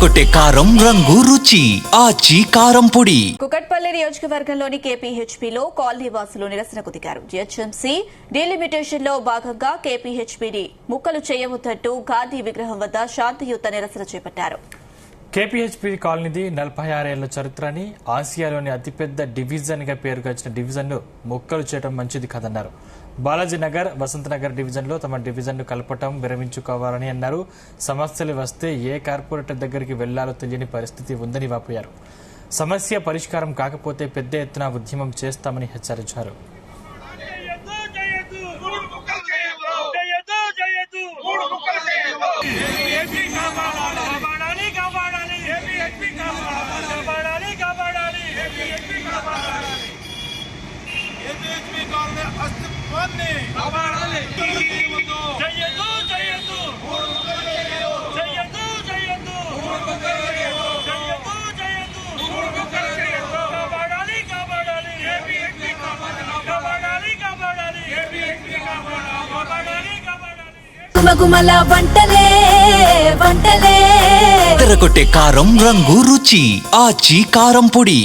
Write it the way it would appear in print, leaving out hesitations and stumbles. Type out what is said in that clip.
ఎర్రగొట్టే కారం రంగు రుచి ఆచి కారం పొడి. కుకట్పల్లి నియోజకవర్గంలోని కేపీహెచ్పీలో కాలనీ వాసులు నిరసనకు దిగారు. జీహెచ్ఎంసీ డీలిమిటేషన్ లో భాగంగా కేపీహెచ్పీని ముక్కలు చేయవద్దంటూ గాంధీ విగ్రహం వద్ద శాంతియుత నిరసన చేపట్టారు. కేపీహెచ్పీ కాలనీది 46 ఏళ్ల చరిత్రని, ఆసియాలోని అతిపెద్ద డివిజన్ గా పేరుగాంచిన డివిజన్ ను ముక్కలు చేయడం మంచిది కాదన్నారు. బాలాజీ నగర్, వసంత నగర్ డివిజన్ లో తమ డివిజన్ ను కలపటం విరమించుకోవాలని అన్నారు. సమస్యలు వస్తే ఏ కార్పొరేటర్ దగ్గరికి వెళ్లాలో తెలియని పరిస్థితి ఉందని వాపోయారు. సమస్య పరిష్కారం కాకపోతే పెద్ద ఎత్తున ఉద్యమం చేస్తామని హెచ్చరించారు. గుమగుమల వంటలే వంటలే ఎర్రగొట్టే కారం రంగు రుచి ఆచి కారం పొడి.